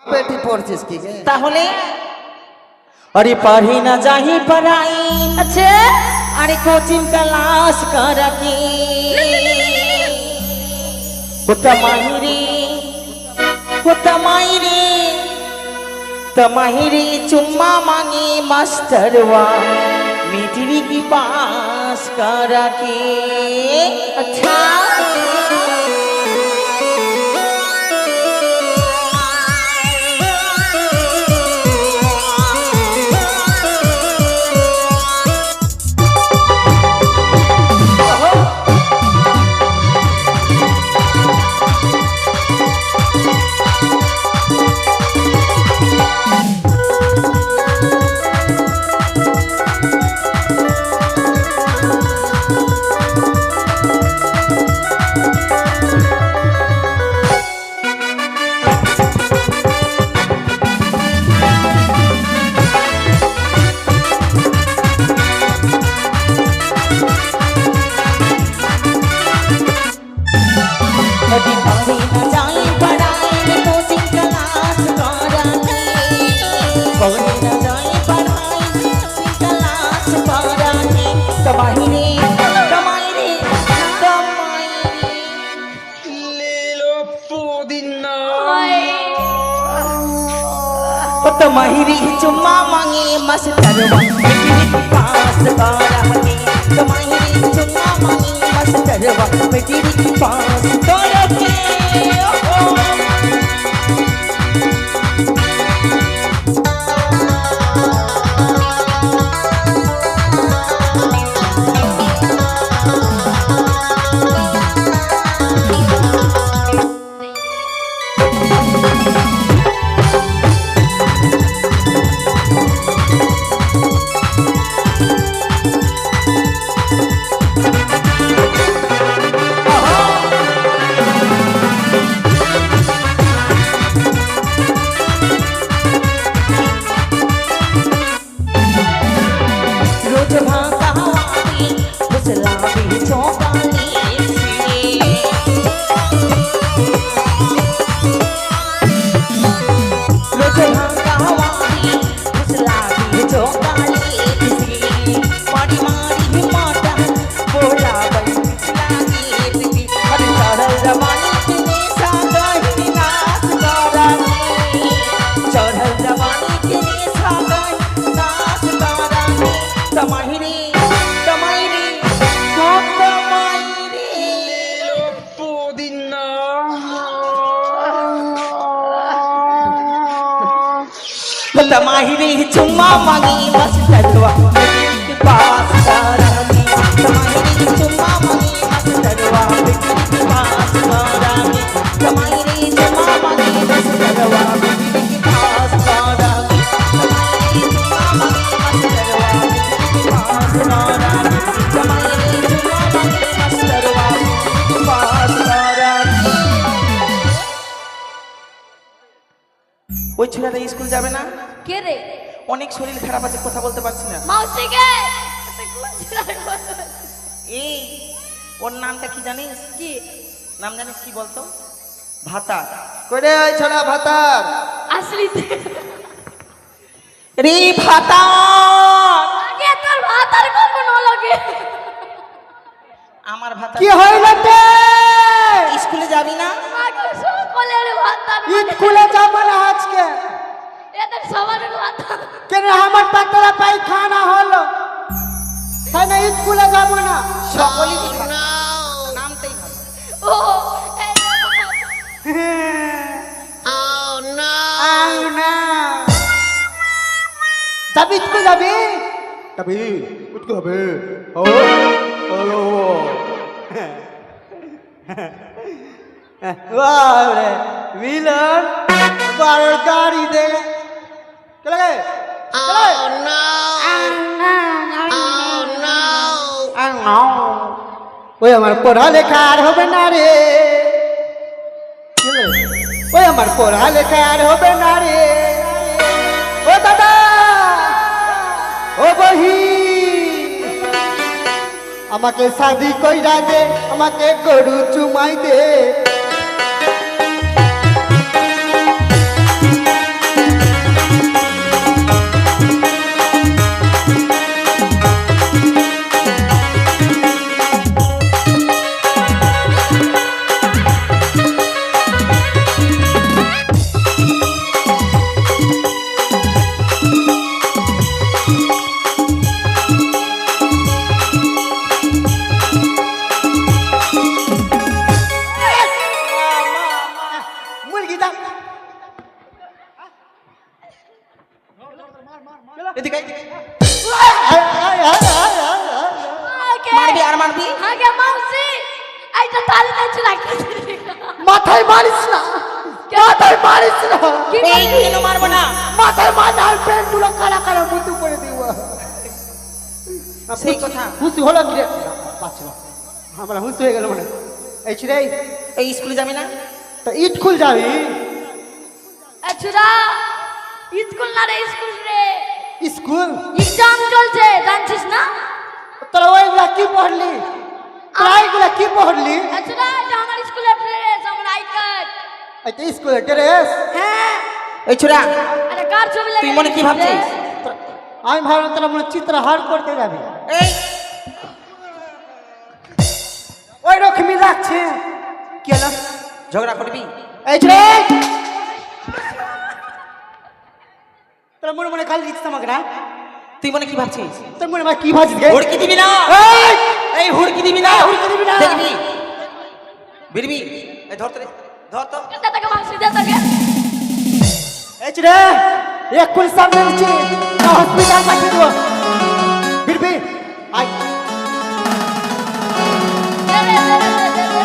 বেটি পড়ছিস কি রে? তাহলে अरे पढ़ी न जाही पढ़ाई अच्छा अरे कोचिंग क्लास कर के तमाहिरी चुम्मा मांगी मास्टरवा मिट्री की पास कर के अच्छा तमाहिरी चुम्मा मांगी मास्टरवा मिट्री की पास कर के तमाहिरी चुम्मा मांगी मास्टरवा मिट्री की पास कर के तमाहिरी चुम्मा मांगी मास्टरवा मिट्री के पास कर के तमाहिरी चुम्मा मांगी मास्टरवा मिट्री के पास कर के तमाहिरी चुम्मा मांगी मास्टरवा मिट्री के पास कर के तमाहिरी चुम्मा मांगी मास्टरवा मिट्री के पास कर के तमाहिरी चुम्मा मांगी मास्टरवा मिट्री के पास कर के ওই ছেলেটা স্কুল যাবে না কে রে অনেক শরীর খারাপ আছে কথা বলতে পারছি না মাউসি কে এই ওর নামটা কি জানিস কি নাম জানিস কি বলতো ভাতা করে ওই ছোড়া ভাতার আসলি রে ভাতা আগে তোর ভাতার কখন লাগে আমার ভাতা কি হইল তে স্কুলে যাবি না আগে সকলের ভাতার স্কুলে যাব না আজকে এদের সবার ভাতার কেন আমার পাতলা পায়খানা হলো তাই না স্কুলে যাব না সকলই খাবে নামটাই খাবে ও আউ না যাবি স্কুল যাবি যাবি স্কুল হবে ও ও বারে মিলন বারো গাড়ি দে চলে গে ওই আমার পড়ালেখা আর হবে না রে ওই আমার পড়ালেখা আর হবে না রে ও দাদা ও বহি আমাকে শাদি কইরা দে আমাকে গরু চুমাই দে এদিকে আয়। আগে মারবি আর মারবি আগে মাউসি এইটা তালি দিচ্ছি নাকি মাথায় মারিস না, মাথায় মারিস না, কি এই করবি? কেন মারবো না মাথায় মাথার পেন গুলো কালা কালা মুতু করে দিব। সেই কথা খুশি হলো কি রে? পাচ্ছি না, আমরা হুঁশ হয়ে গেল মনে। এই ছিড়ে এই স্কুলে যাবি না তো ইট খুল যাবি। আচ্ছা স্কুল না রে স্কুল রে স্কুল এক্সাম চলছে জানছিস না? তোরা ওইগুলা কি পড়লি? তোরা এইগুলা কি পড়লি? আচ্ছা এটা আমার স্কুলের ড্রেস আমার আই কার্ড। এটা স্কুলের ড্রেস। হ্যাঁ এই ছোড়া আরে কার ছবি লাগে? তুই মনে কি ভাবছিস? আমি ভাবলাম তোরা মনে চিত্রহার করতে যাবি। এই ওই রকমই লাগছে। কি হলো? ঝগড়া করবি এই ছিড়ে তোরা মনে মনে গালি দিচ্ছিস আমাকে না? তুই মনে কি ভাবছিস? তোর মনে মনে কি ভাবছিস গে? হুড়কি দিবি না এই! এই হুড়কি দিবি না হুড়কি দিবি না। দেখবি বিরবি এই ধর তো রে, ধর তো দে তাকে মাউসি দে তাকে। এই ছিড়ে এক্ষুন সামনে নিচ্ছি, হসপিটাল পাঠিয়ে দেবো। বিরবি আই দে দে দে দে দে দে।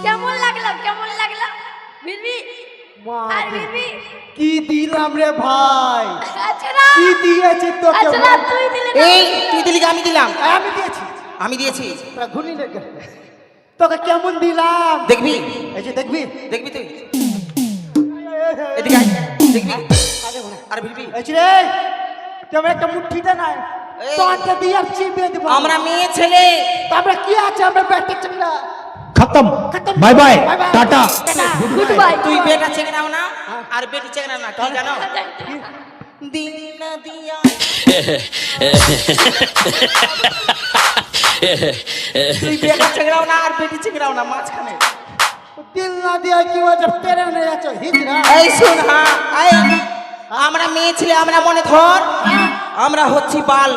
কেমন লাগলো কেমন লাগলো বিবি আর বিবি কি দিলাম রে ভাই, আচ্ছা না কি দিয়েছে তোকে? আচ্ছা না তুই দিলি না এই তুই দিলি কি আমি দিলাম? আমি দিয়েছি। আমি দিয়েছি তোরা ঘুরলি না কেন? তোকে কেমন দিলাম দেখবি এই যে দেখবি। দেখবি তুই এদিকে আয়, দেখবি আরে বলে আর বিরবি এই রে তোমার একটা মুঠিতে নাই, এই। তোকে দিয়ে আর চিবিয়ে দেবো। আমরা মেয়ে ছেলে আমরা কি আছে, আমরা ব্যাটে চামড়া। खत्म bye bye tata goodbye তুই বেটা চেক নাও না আর বেটি চেক নাও না কি জানো দিন না দিয়া তুই বেটা চেক নাও না আর বেটি চেক নাও না মাঝখানে দিল না দিয়ে কি বলছে পেরে নিয়ে যাচ্ছ হিজরা। এই শুন হ্যাঁ এই আমরা মেয়ে ছেলে আমরা মনে ধর আমরা হচ্ছি বাল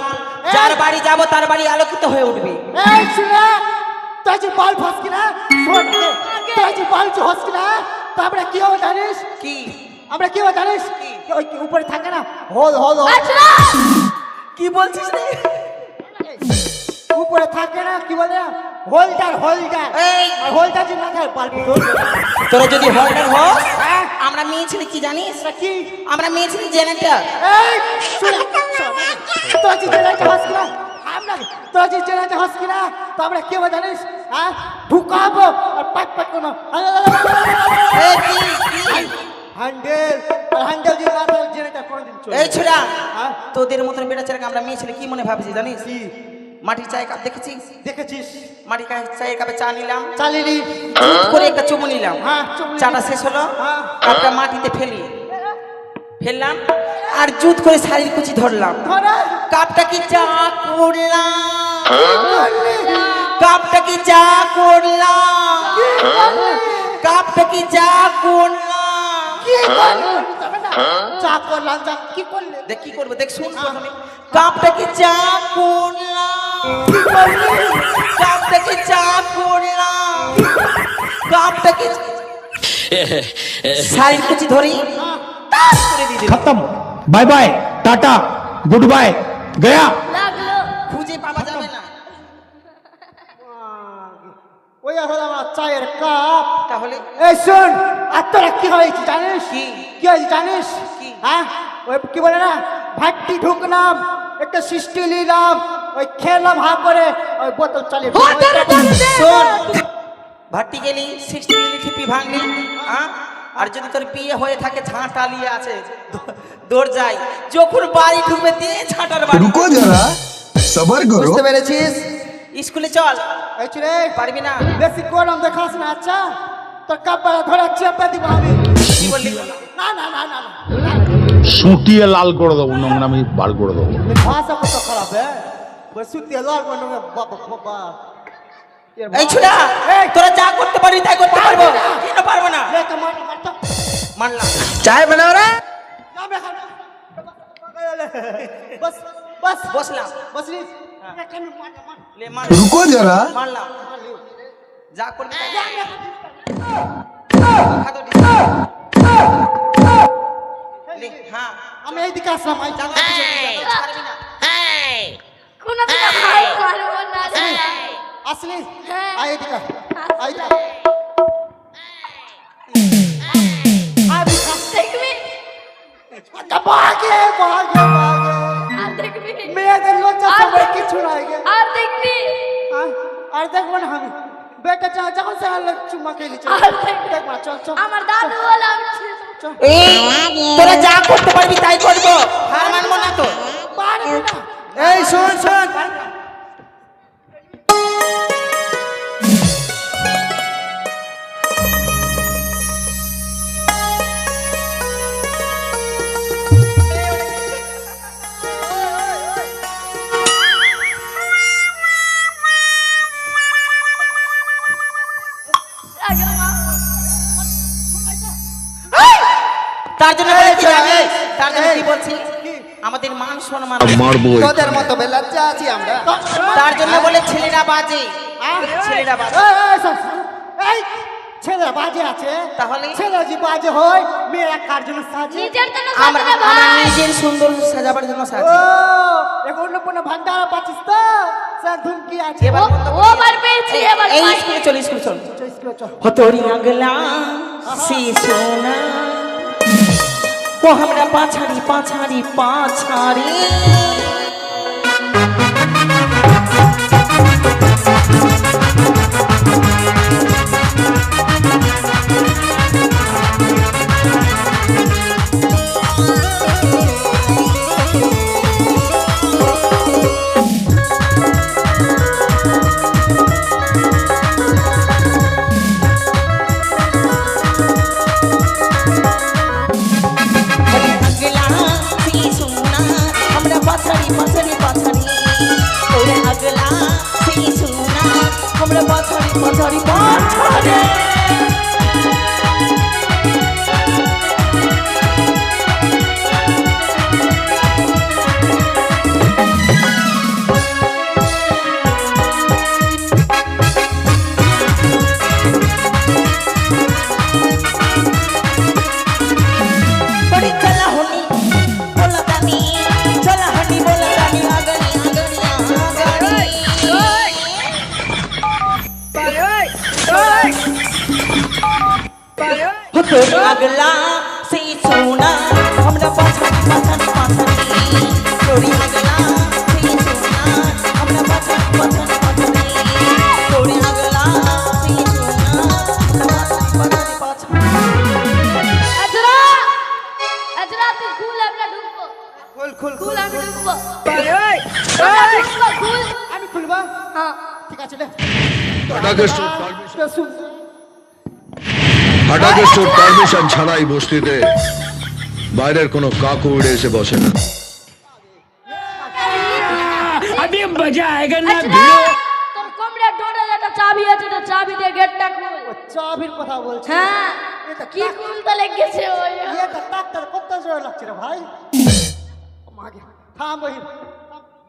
যার বাড়ি যাব তার বাড়ি আলোকিত হয়ে উঠবে এই শুনে তুই যে বাল ফাসকি না, শোন তুই যে বাল যে হসকি না, তো আমরা কি হবে জানিস? কি আমরা কি হবে জানিস? ওই কি উপরে থাকে না হোল হোল হোল, আচ্ছা না কি বলছিস রে উপরে থাকে না কি বলে হোলডার হোলডার। এই আর হোলডার যে না থাকে বাল তোরা যদি হলডার হস আমরা মেয়ে ছেলে কি জানিস কি? আমরা মেয়ে ছেলে জেনারেটর এই শুনে তুই যে জেলাতে হসকি না, আমরা তুই যে জেলাতে হসকি না, তো আমরা কি হবে জানিস? হ্যাঁ ঢুকাবো আর পাট পাট করবো এই কি হ্যান্ডেল, আর হ্যান্ডেল দিয়ে না তাহলে জেনারেটর কোনদিন চলবে। এই ছোড়া হ্যাঁ? তোদের মতন বেটা ছেলেকে আমরা মেয়ে ছেলে কি মনে ভাবছি জানিস কি মাটির চায়ের কাপ দেখেছিস দেখেছিস? মাটির চায়ের কাপে চা নিলাম চালিনি চুপ করে একটা চুমু নিলাম হ্যাঁ, চুমু চাটা নিলাম। শেষ হলো হ্যাঁ। কাপটা মাটিতে ফেললাম আর জুত করে শাড়ির কুচি ধরলাম ধরে কাপটা কি চা করলাম করলি, কাপটা কি চা করলাম কি করলি, কাপটা কি চা করলাম কি করলি? তবে না, চা করলাম, চা কি করলি? দেখ কি করবো দেখ শুন প্রথমে কাপটা কি চা করলাম কি করলি? কাপটা কি চা করলাম কাপটা কি শাড়ির কুচি ধরি তাস করে দিয়ে দিলাম। खत्म bye bye tata goodbye गया লাগলো খুঁজে পাওয়া যাবে না ওই হলো আমার চায়ের কাপ। তাহলে এই শোন, আর তোরা কি হয়েছে জানিস? কি? কি হয়েছে জানিস? কি? হ্যাঁ ওই কি বলে না ভাট্টি ঢুকলাম, একটা সৃষ্টি নিলাম, ওই খেলাম হা করে ওই বোতল চালিয়ে শোন ভাটি গেলি 60 মিলি ঠিপি ভাঙলি হ্যাঁ আর যদি তোর বিয়ে হয়ে থাকে ঝাঁটা লিয়ে আছে দৌড় যাই যখন বাড়ি ঢুকবে দিয়ে ঝাঁটার বাড়ি रुको जरा सबर करो বুঝতে পেরেছিস? স্কুলে চল এই রে পারবি না বেশি গরম দেখাস না, আচ্ছা তোর কাপড় ধরে চেপে দিব আমি। কি বললি না না না না না, সুটিয়ে লাল করে দেবো নোংরামি বার করে দেবো ভাষা কত খারাপ হ্যাঁ, বসুতি লাল বাবা বাবা এই ছোড়া এই! তোরা যা করতে পারবি তাই করতে পারবো পারবি না। কেন পারবো না ले तो मार मार तो মানলাম चाय बनाओ रे ना मैं खाना बस बस বসলাম बस रे मैं खाना मार मार লে মান रुको जरा মানলাম যা করবি তাই খা তো লে হ্যাঁ আমি এই দিকে আসলাম আই যা করবি ছাড়বি না কোনো দিন ভাই পারবো না রে। আসলি হ্যাঁ। আই দিকে আই দিকে আবি দেখবি ভাগে ভাগে ভাগে আর দেখবি মেয়েদের লজ্জা সবাই কিছু নাই গে আর দেখবি আর দেখবো না আমি বেটা যখন সে আল্লাহ চুম্মা খেয়ে নিচ্ছে আর দেখবি দেখবো চল চল আমার দাদু বলে আমি চল এই তোরা যা করতে পারবি তাই করবো হার মানবো না তো পারবি না এই শোন শোন আগে মা তার জন্য বলেছি আমি তার জন্য কি বলছি আমাদের মান সম্মান मारबो তোদের মতো বেলাচ্চা আছি আমরা তার জন্য বলে ছেলেরা বাজে ছেলেরা বাজে এই ছেলেরা বাজে আছে তাহলে? ছেলে যে বাজে হয় মেয়েরা কার জন্য সাজে নিজের জন্য আমরা সাজে আমরা ভাই নিজের সুন্দর সাজাবার জন্য ও সাজি এখন অন্য ভান্ডারা পাচ্ছিস তো স্যার ধুমকি আছে এবার ও বার পেয়েছি এবার এই পাই। স্কুলে চল স্কুলে চল স্কুলে চল হতরি আগলা সে সোনা ও আমরা পাছাড়ি পাছাড়ি পাছাড়ি আগলা সে সোনা আমরা পাছাড়ি পাছাড়ি পাছাড়ি ওরে আগলা সে সোনা আমরা পাছাড়ি পাছাড়ি পাছাড়ি बड़ी चला होनी बोला तानी चला हनी बोला तानी आगनी आगनी हो तो अगला से सोना हमरा पाछाड़ी पाछाड़ी पाछाड़ी तोरी अगला से सोना हमरा पाछाड़ी पाछाड़ी पाछाड़ी तोरी अगला से सोना हमरा पाछाड़ी पाछाड़ी अजरा अजरा तू खुल আমরা ঢুকবো খুল খুল আমি ঢুকবো খুল আমি খুলবো হ্যাঁ ঠিক আছে রে टाटा के स्टोर পারমিশন ছাড়াই বস্তিতে বাইরের কোনো কাকু উড়ে এসে বসে না अभी मजा आएगा ना अजरा भिड़ो তোর কমরে ডোরে যেটা চাবি আছে তো চাবি দিয়ে গেটটা খুল চাবির কথা বলছি হ্যাঁ এটা কি খুলতে লেগেছে ওই এটা ডাক্তার কত জোর লাগছে রে ভাই মাগে থাম ওই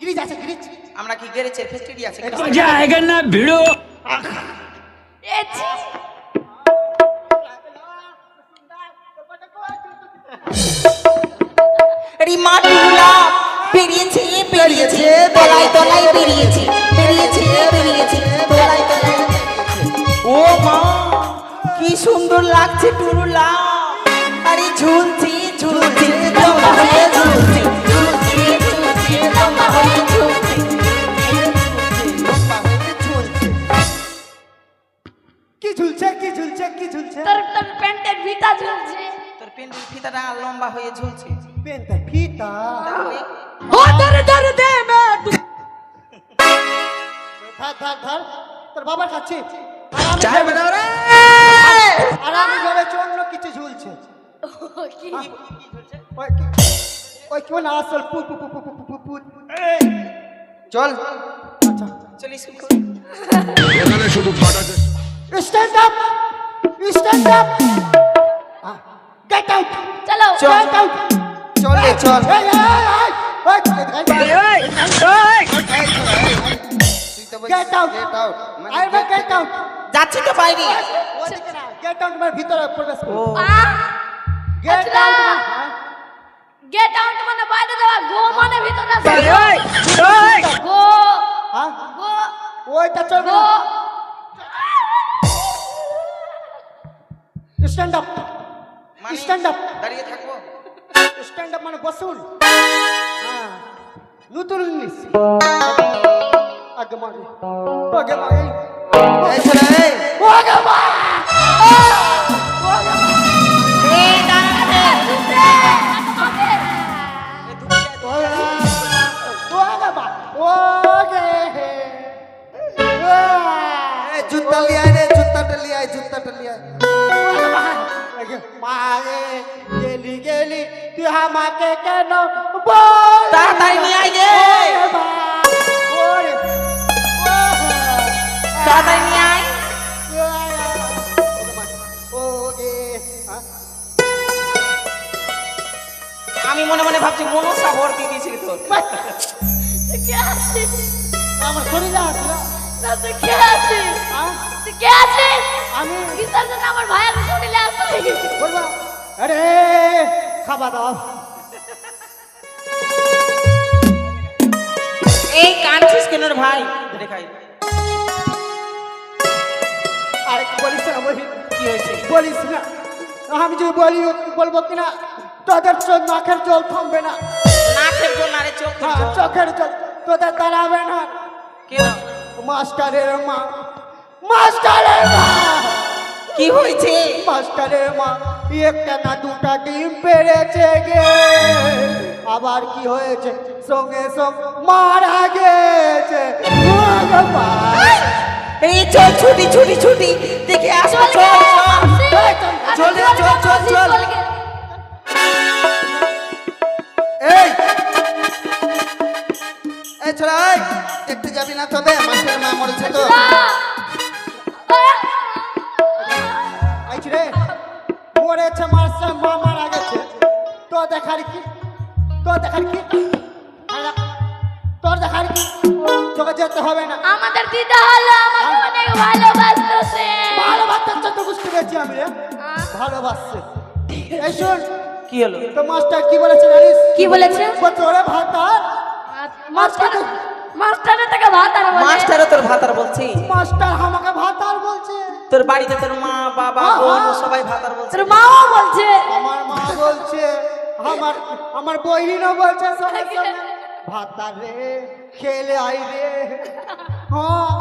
গিরিজ আছে গিরিজ আমরা কি গেরেছে ফেস্টিডি আছে मजा आएगा ना भिड़ो এছি রিমা টুলা পেরিয়েছে পেরিয়েছে তলায় তলায় পেরিয়েছে পেরিয়েছে পেরিয়েছে তলায় তলায় ও মা কি সুন্দর লাগছে টুরুলা আরে ঝুলছি ঝুলছি লম্বা হয়ে ঝুলছি ঝুলছি ঝুলছি লম্বা হয়ে ঝুলছি কি ঝুলছে কি ঝুলছে কি ঝুলছে তোর তোর প্যান্টের ভিতা ঝুলছে তোর পেন্ডেল ফিতাটা লম্বা হয়ে ঝুলছে পেনটা ফিতা তাহলে ও ধরে ধরে দে মে ধর ধর ধর তোর বাবার কাছে चाय बनाओ रे আর আমি ভেবেছি অন্য কিছু ঝুলছে কি ওই কি না আসল পু পু পু পু পু পু পু চল আচ্ছা চল স্কুল এখানে শুধু ফাটা stand up, stand up, get out, চলো গেট আউট, চলে চল get out, I will get out, যাচ্ছি তো বাইরে গেট আউট মানে ভিতরে প্রবেশ করো, আহ, গেট আচ্ছা। আউট, গেট আউট মানে বাইরে যাওয়া, গো মানে ভিতরে আসা। গো হ্যাঁ গো ওইটা চলবে গো স্ট্যান্ড আপ, মানে স্ট্যান্ড আপ, দাঁড়িয়ে থাকবো স্ট্যান্ড আপ মানে বসুন, হ্যাঁ নতুন ইংলিশ, আগে মাগে, আগে মাগে, এই ছেলে এই আগে মাগে, এই দাঁড়া রে এই জুতা লিয়ে আয় রে জুতাটা লিয়ে আয় জুতাটা লিয়ে আয় মারে গেলি গেলি তুই আমাকে কেন বল তাড়াতাড়ি নিয়ে আয় রে ওরে তাড়াতাড়ি নিয়ে আয় ওগে আমি মনে মনে ভাবছি মনসা ভর্তি দিয়েছি তোর কে আছিস? আমার শরীরে আছে না না তুই কে আছিস? হ্যাঁ? তুই কে আছিস? আমি কিসের জন্য আমার ভাইয়ের শরীরে আসছিস? বলবা আরে খাবার দাও এই কাঁদছিস কেন রে ভাই দেখাই আরে বলিস না বলি কি হয়েছে বলিস না আমি যদি বলি বলবো কিনা তোদের চোখ নাকের জল থামবে না নাকের জন্য আরে চোখ হ্যাঁ চোখের জল তোদের দাঁড়াবে না কেন মাস্টারের মা মাস্টারের মা কি হয়েছে মাস্টারের মা একটা না দুটা ডিম পেরেছে গে আবার কি হয়েছে সঙ্গে সঙ্গে মারা গেছে ও ভগবান। এই চল ছুটি ছুটি ছুটি দেখে আসো চল চল চল চল চল চল এই এই ছোড়া এই দেখতে যাবি না তবে মাস্টারের মা মরেছে তো আইছি রে মরেছে মাস্টার মা মারা গেছে তো দেখার কি তো দেখার কি তোর দেখার কি তোকে যেতে হবে না আমাদের দিদা হলো আমাকে অনেক ভালোবাসতেছে। ভালোবাসার জন্য বুঝতে পেরেছি আমি রে ভালোবাসছে এই শোন কি হলো তো মাস্টার কি বলেছে জানিস কি বলেছে? বলছে ওরে ভাতার মাস্টার মাস্টারের থেকে ভাত আর বলে মাস্টারও তোর ভাতার বলছি মাস্টার আমাকে ভাতার বলছে তোর বাড়িতে তোর মা বাবা বোন সবাই ভাতার বলছে তোর মাও বলছে আমার মা বলছে আমার বইরিনও বলছে সবাই ভাতার রে খেলে আই রে হ্যাঁ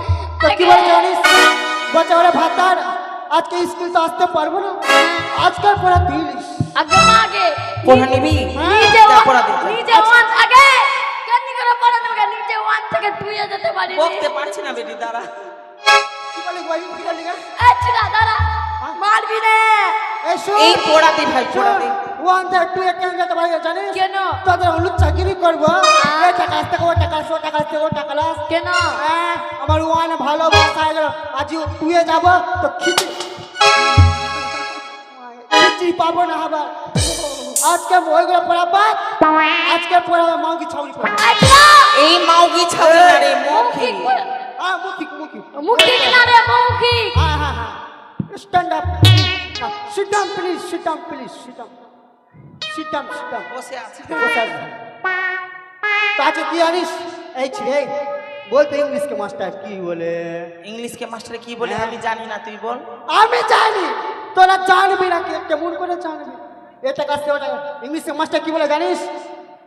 তো কি বলে জানিস বলছে ওরে ভাতার আজকে স্কুল তো আসতে পারবো না আজকাল পড়া দিলিস আগে না আগে পড়া নিবি নিজে যা পড়া দে নিজে ওয়ান আগে কেন করে পড়া দেবে নিজে ওয়ান থেকে 2 এ যেতে পারি বলতে পারছি না বেটি দাঁড়া কি বলি বই কি বলি আচ্ছা দাদা মারবি রে এই শোন এই পড়াতে ভাই পড়াতে ওয়ান থেকে 2 এ কেন যেতে পারি জানিস কেন তোদের হলুদ চাকরি করবো এই টাকা আসতে ও টাকা আসো টাকা আসতে ও টাকা লাস কেন আমার ওয়ান ভালোবাসা গেল আজ তুই যাব তো খিচি পাবো না আবার আজকে ওইগুলো পড়াবা আজকে পড়াবা মাউকি ছাউরি পড়া আচ্ছা এই মাউগি ছাউরি না রে মুখি হ্যাঁ মুখি মুখি মুখি কিনারে মুখি হ্যাঁ হ্যাঁ হ্যাঁ stand up sit down please sit down please sit down sit down sit down বসে আছে তাকে কি জানিস এই ছেলে বলতে ইংলিশ কে মাস্টার কি বলে ইংলিশ কে মাস্টার কি বলে আমি জানি না তুই বল আমি জানি তোরা জানবি না কেমন করে জানবি এটা কাছে ওটা ইংলিশ কে মাস্টার কি বলে জানিস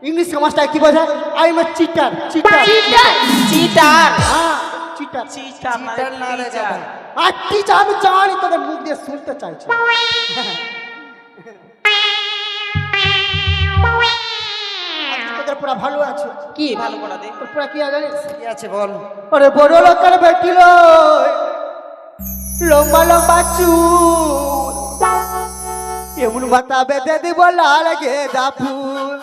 ইংলিশ কে মাস্টার কি বলে I M a cheater cheater cheater হ্যাঁ চিটার চিটার না রে চিটার আর টিচার আমি জানি তোদের মুখ দিয়ে শুনতে চাইছি তোদের পুরা ভালো আছে কি ভালো পড়া দে তোর পুরা কি জানিস কি আছে বল আরে বড় লোকের বেটিল লম্বা লম্বা চুল এমন মাথা বেঁধে দিব লাল গেঁদা ফুল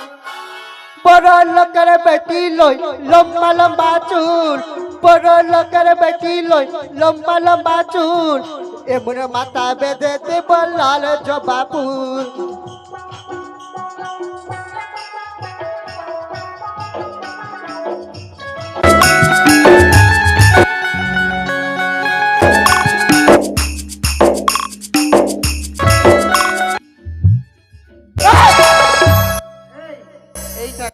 বড় লোকের বেটি লই লম্বা লম্বা চুল, বড় লোকের বেটি লই লম্বা লম্বা চুল, এমন মাথা বেঁধে দেব লাল জবা ফুল। এইটা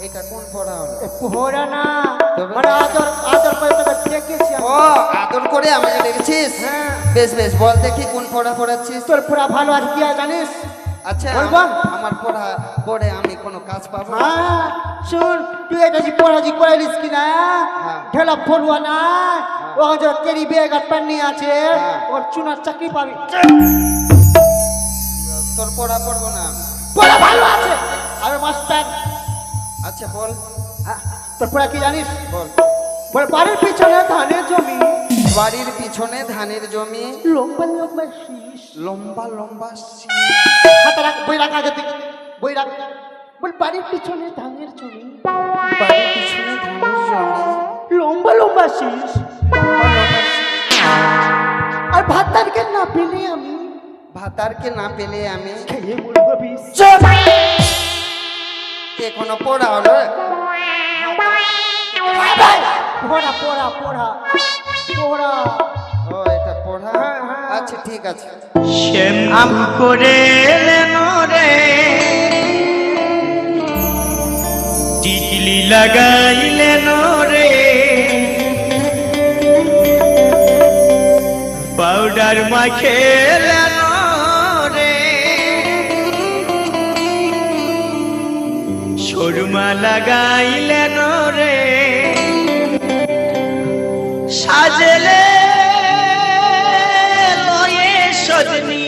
এটা কোন পড়া হলো? পোহরা না তবে? মানে আদর আদর করে তোকে ডেকেছি আমি। ও আদর করে আমাকে ডেকেছিস? হ্যাঁ। বেশ বেশ, বল দেখি কোন পড়া পড়াচ্ছিস? তোর পুরা ভালো আছে কি আর জানিস? আচ্ছা বলবো? আমার পড়া পড়ে আমি কোনো কাজ পাবো? হ্যাঁ শুন, তুই এটা যে পড়াজি করে নিস কি না, হ্যাঁ। ঠেলা ফলুয়া না, ও যে কেরি বেগ আর প্যান্ট নিয়ে আছে, হ্যাঁ। ওর চুনার চাকরি পাবি। তোর পড়া পড়বো না আমি। পড়া ভালো আছে আর মাস্টার। আচ্ছা বল তোর পড়া কি জানিস? বল। বল বাড়ির পিছনে ধানের জমি, বাড়ির পিছনে ধানের জমি, লম্বা লম্বা শীষ। লম্বা লম্বা শীষ। হাতে রাখ, বই রাখা যেতে, বই রাখ। বল বাড়ির পিছনে ধানের জমি, বাড়ির পিছনে ধানের জমি, লম্বা লম্বা শীষ, লম্বা লম্বা শীষ। আর ভাতারকে না পেলে আমি ভাতারকে না পেলে আমি খেয়ে মরবো বিষ। কে কোনো পড়া হলো? পড়া পড়া পড়া পড়া। ও এটা পড়া? আচ্ছা ঠিক আছে। শ্যাম করে রে টিকলি লাগাইলেন রে পাউডার মাখেলেন রে সুরমা লাগাইলেন রে সাজলে লয়ে সজনী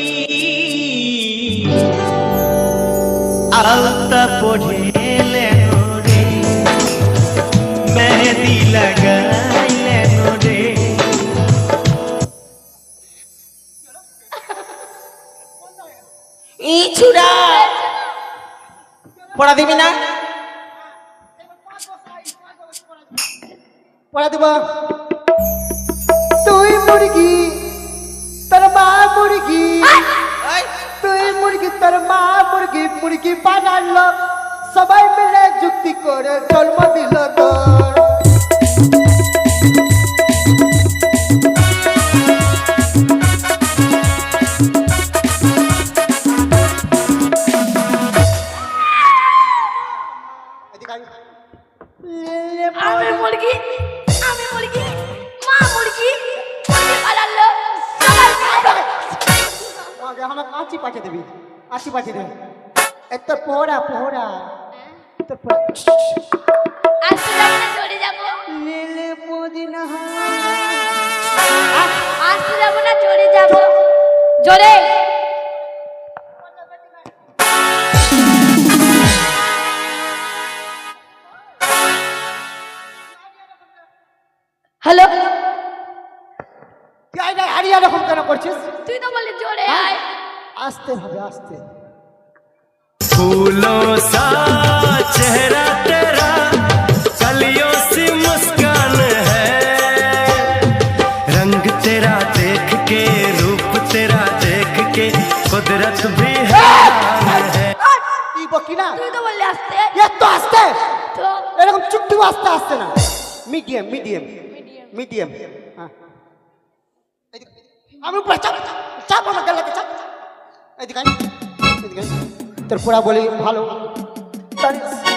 আলতা পড়েলেন রে মেহেদি লাগাইলেন রে। ই ছুরা পড়া দিবি না? পড়া দিব। তুই মুরগি তোর মা মুরগি, তুই মুরগি তোর মা মুরগি, মুরগি বানালো সবাই মিলে যুক্তি করে জন্ম দিল তোর। আমি মুরগি, আমি মুরগি, মা মুরগি, মুরগি পালালো সবাই আমাকে আঁচি পাঠিয়ে দেবি, আঁচি পাঠিয়ে দেবি। এত পোহরা পোহরা তোর পোহরা। আসতে যাবো না চলে যাবো, লীলে পুদিনা আসতে যাবো না চলে যাবো জোরে। হ্যালো, হারিয়া রকম কেন করছিস? তুই তো বললি জোরে আয়। আসতে হবে আসতে। फूलों सा चेहरा तेरा कलियों सी मुस्कान है रंग तेरा देख के रूप तेरा देख के कुदरत भी हैरान है। কি বকি না? তুই তো বললি আসতে, এত আসতে, তো এরকম চুপটি আসতে আসতে না, মিডিয়াম মিডিয়াম মিডিয়াম। আমি উপরে চাপ চাপ, আমার গেলে চাপ। এদিকে আয়, এদিকে আয়। তোর পোড়া বলি ভালো জানিস?